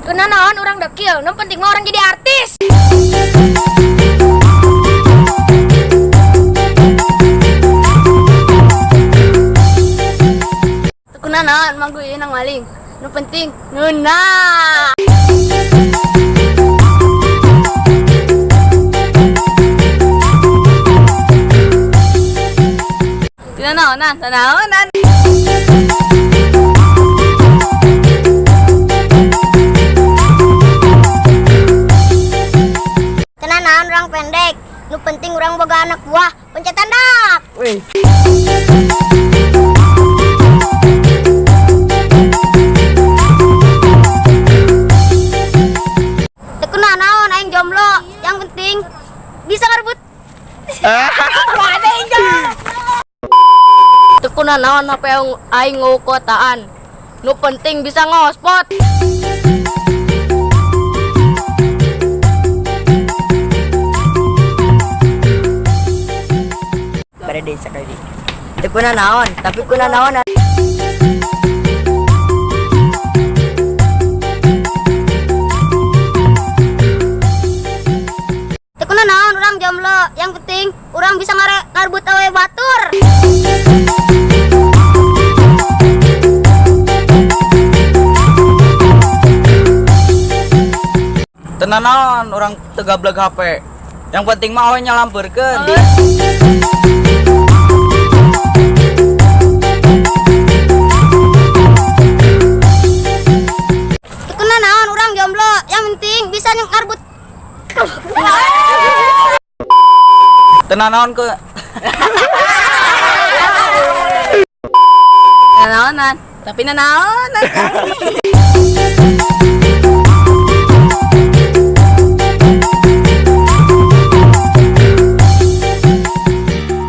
Kenanaon orang dekil, nu penting mah orang jadi artis. Kenanaon mah gue nang maling, nu penting nuna. Kenanaonan, tanaonan. Kenanaon orang pendek, nu penting orang boga anak buah, pencet tandak. Wih. Kenanaon aing jomblo, yang penting bisa ngerebut. Ada itu. Teu kunanaon hape aing ngokotaan. Nu penting bisa ngospot. Pada desa kali. Teu kunanaon, tapi kunanaon. Kenanaon orang jomblo, yang penting orang bisa ngarebut awe batur. Tenanawan orang tegableg HP. Yang penting mah we nyalampeurkeun. Kenanaon orang jomblo, yang penting bisa ngarebut. Tenanawan ke Nanaonan, tapi nanaonan.